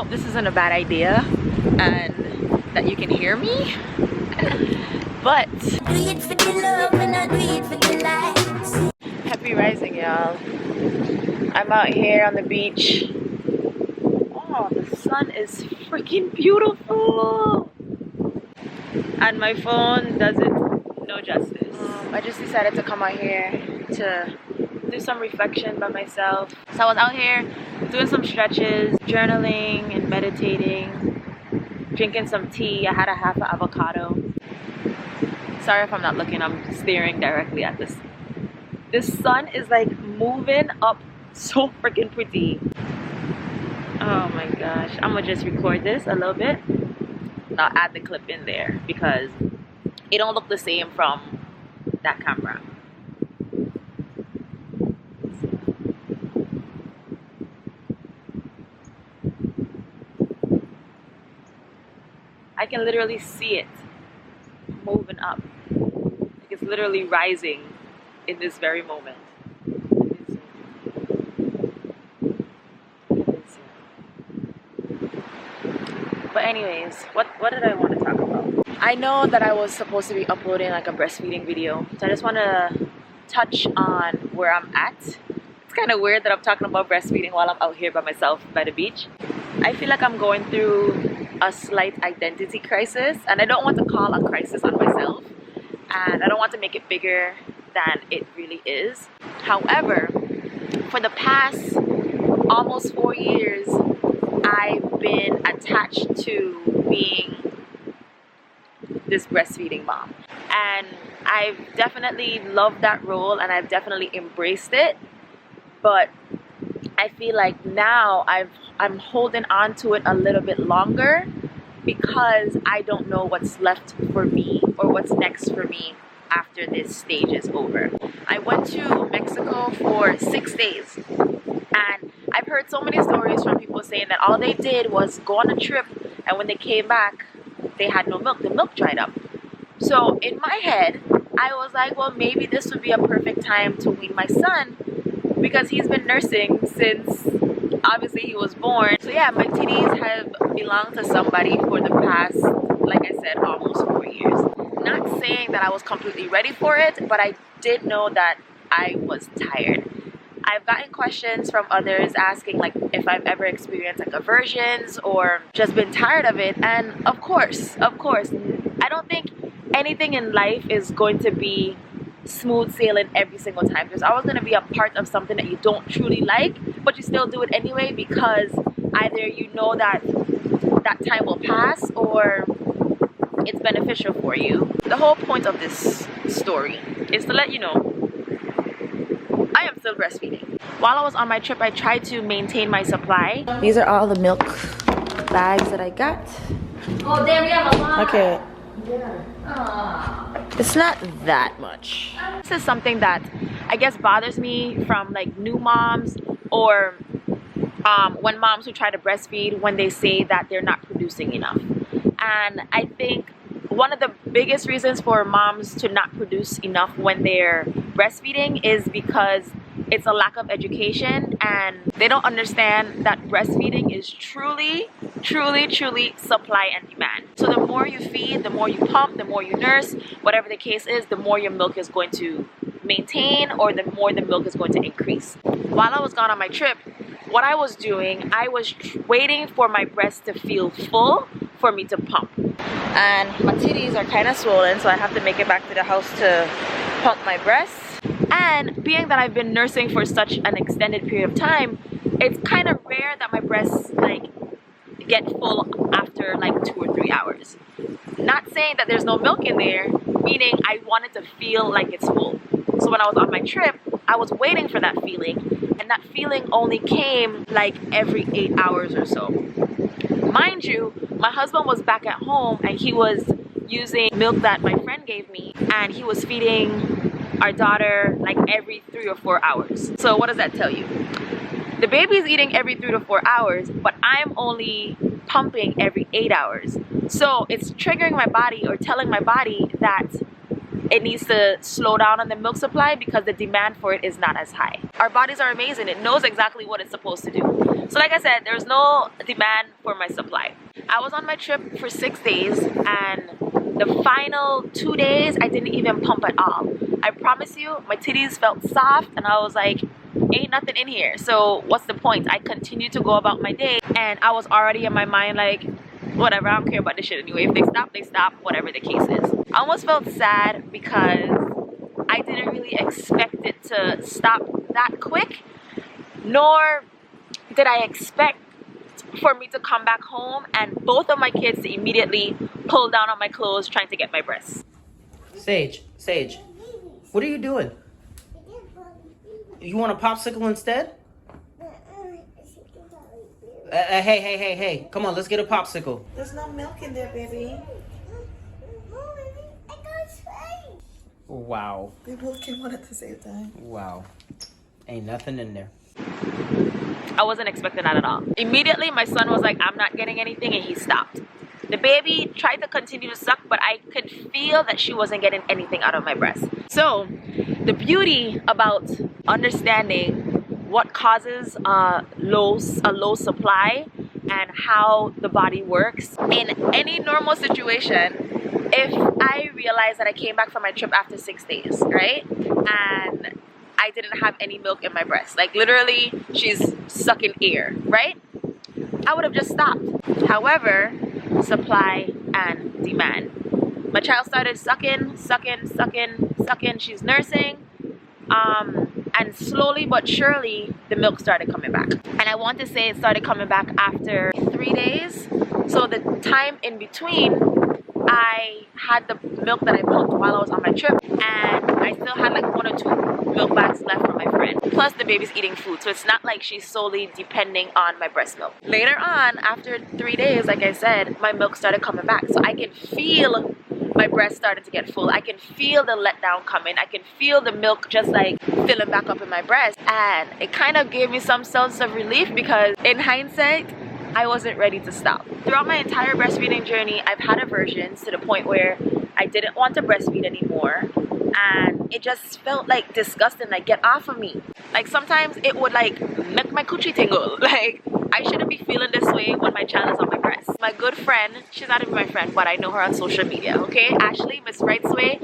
hope this isn't a bad idea and that you can hear me. But happy rising, y'all. I'm out here on the beach. Oh, the sun is freaking beautiful, and my phone does it no justice. I just decided to come out here to do some reflection by myself. So I was out here doing some stretches, journaling and meditating, drinking some tea. I had a half an avocado. Sorry if I'm not looking, I'm staring directly at this. The sun is like moving up so freaking pretty. Oh my gosh, I'm gonna just record this a little bit. I'll add the clip in there because it don't look the same from that camera. I can literally see it moving up. Like it's literally rising in this very moment. But anyways, what did I want to talk about? I know that I was supposed to be uploading like a breastfeeding video, so I just want to touch on where I'm at. It's kind of weird that I'm talking about breastfeeding while I'm out here by myself by the beach. I feel like I'm going through a slight identity crisis, and I don't want to call a crisis on myself, and I don't want to make it bigger than it really is. However, for the past almost 4 years, I've been attached to being this breastfeeding mom, and I've definitely loved that role and I've definitely embraced it, but I feel like now I'm holding on to it a little bit longer because I don't know what's left for me or what's next for me after this stage is over. I went to Mexico for 6 days, and I've heard so many stories from people saying that all they did was go on a trip, and when they came back they had no milk, the milk dried up. So in my head I was like, well, maybe this would be a perfect time to wean my son because he's been nursing since obviously he was born. So yeah, my titties have belonged to somebody for the past, like I said, almost 4 years. Not saying that I was completely ready for it, but I did know that I was tired. I've gotten questions from others asking like if I've ever experienced like aversions or just been tired of it, and of course, I don't think anything in life is going to be smooth sailing every single time. There's always going to be a part of something that you don't truly like, but you still do it anyway because either you know that that time will pass or it's beneficial for you. The whole point of this story is to let you know I am still breastfeeding. While I was on my trip, I tried to maintain my supply. These are all the milk bags that I got. Oh, damn, we have a lot. Okay. Yeah. It's not that much. This is something that I guess bothers me from like new moms or when moms who try to breastfeed, when they say that they're not producing enough. And I think one of the biggest reasons for moms to not produce enough when they're breastfeeding is because it's a lack of education, and they don't understand that breastfeeding is truly supply and demand. So the more you feed, the more you pump, the more you nurse, whatever the case is, the more your milk is going to maintain or the more the milk is going to increase. While I was gone on my trip, what I was doing, I was waiting for my breast to feel full for me to pump. And my titties are kind of swollen, so I have to make it back to the house to pump my breasts. And being that I've been nursing for such an extended period of time, it's kind of rare that my breasts like get full after like 2 or 3 hours. Not saying that there's no milk in there, meaning I wanted to feel like it's full. So when I was on my trip, I was waiting for that feeling, and that feeling only came like every 8 hours or so. Mind you, my husband was back at home and he was using milk that my friend gave me, and he was feeding our daughter like every 3 or 4 hours. So what does that tell you? The baby's eating every 3 to 4 hours, but I'm only pumping every 8 hours. So it's triggering my body or telling my body that it needs to slow down on the milk supply because the demand for it is not as high. Our bodies are amazing. It knows exactly what it's supposed to do. So like I said, there's no demand for my supply. I was on my trip for 6 days, and the final 2 days I didn't even pump at all. I promise you, my titties felt soft and I was like, ain't nothing in here, so what's the point? I continued to go about my day, and I was already in my mind like, whatever, I don't care about this shit anyway. If they stop, whatever the case is. I almost felt sad because I didn't really expect it to stop that quick, nor did I expect for me to come back home and both of my kids to immediately pull down on my clothes trying to get my breasts. Sage, what are you doing? You want a popsicle instead? Hey, come on, let's get a popsicle. There's no milk in there, baby. Wow. They both came out at the same time. Wow. Ain't nothing in there. I wasn't expecting that at all. Immediately, my son was like, I'm not getting anything, and he stopped. The baby tried to continue to suck, but I could feel that she wasn't getting anything out of my breast. So, the beauty about understanding what causes a low supply and how the body works in any normal situation, if I realized that I came back from my trip after 6 days, right, and I didn't have any milk in my breast, like literally she's sucking air, right, I would have just stopped. However, supply and demand. My child started sucking. She's nursing, and slowly but surely the milk started coming back. And I want to say it started coming back after 3 days. So the time in between, I had the milk that I pumped while I was on my trip, and I still had like 1 or 2 milk bags left from my friend. Plus the baby's eating food, so it's not like she's solely depending on my breast milk. Later on, after 3 days, like I said, my milk started coming back. So I can feel my breast started to get full. I can feel the letdown coming. I can feel the milk just like filling back up in my breast. And it kind of gave me some sense of relief because in hindsight, I wasn't ready to stop. Throughout my entire breastfeeding journey, I've had aversions to the point where I didn't want to breastfeed anymore. And it just felt like disgusting, like get off of me. Like sometimes it would like make my coochie tingle. Like I shouldn't be feeling this way when my child is on my breast. My good friend, she's not even my friend, but I know her on social media, okay? Ashley, Miss Right's Way.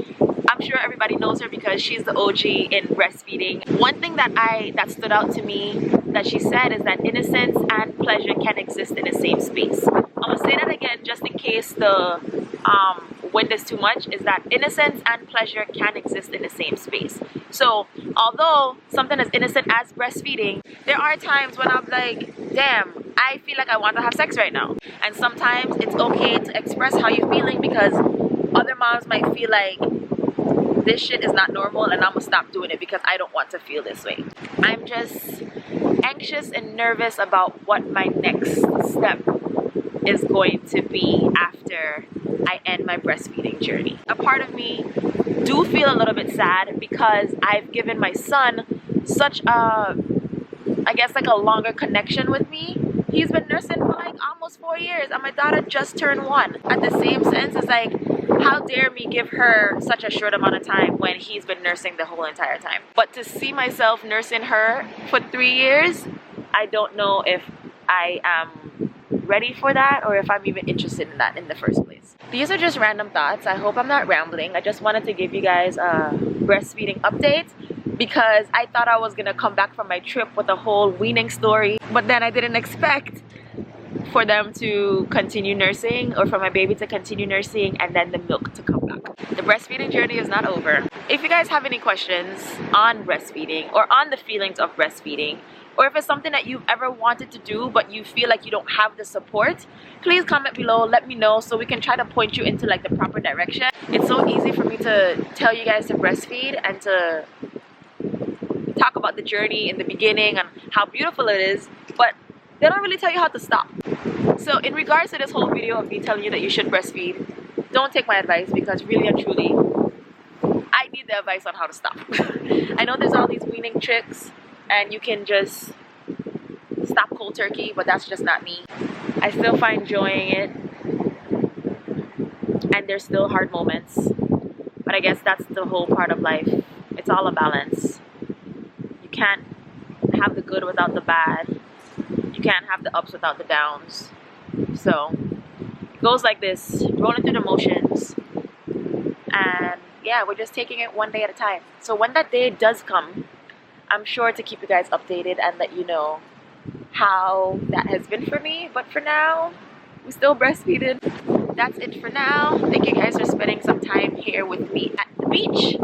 I'm sure everybody knows her because she's the OG in breastfeeding. One thing that stood out to me that she said is that innocence and pleasure can exist in the same space. I'm gonna say that again just in case the wind is too much, is that innocence and pleasure can exist in the same space. So although something as innocent as breastfeeding, there are times when I'm like, damn, I feel like I want to have sex right now. And sometimes it's okay to express how you're feeling because other moms might feel like this shit is not normal and I'm gonna stop doing it because I don't want to feel this way. I'm just anxious and nervous about what my next step is going to be after I end my breastfeeding journey. A part of me do feel a little bit sad because I've given my son such a, I guess like a longer connection with me. He's been nursing for like almost 4 years and my daughter just turned 1. At the same sense, it's like, how dare me give her such a short amount of time when he's been nursing the whole entire time. But to see myself nursing her for 3 years, I don't know if I am ready for that or if I'm even interested in that in the first place. These are just random thoughts. I hope I'm not rambling. I just wanted to give you guys a breastfeeding update because I thought I was gonna come back from my trip with a whole weaning story, but then I didn't expect for them to continue nursing or for my baby to continue nursing and then the milk to come back. The breastfeeding journey is not over. If you guys have any questions on breastfeeding or on the feelings of breastfeeding, or if it's something that you've ever wanted to do but you feel like you don't have the support, please comment below, let me know so we can try to point you into like the proper direction. It's so easy for me to tell you guys to breastfeed and to talk about the journey in the beginning and how beautiful it is, but they don't really tell you how to stop. So in regards to this whole video of me telling you that you should breastfeed, don't take my advice because really and truly, I need the advice on how to stop. I know there's all these weaning tricks and you can just stop cold turkey, but that's just not me. I still find joy in it and there's still hard moments, but But I guess that's the whole part of life. It's all a balance. You can't have the good without the bad. You can't have the ups without the downs. So it goes like this, rolling through the motions. And yeah, we're just taking it one day at a time. So when that day does come, I'm sure to keep you guys updated and let you know how that has been for me. But for now, we're still breastfeeding. That's it for now. Thank you guys for spending some time here with me at the beach.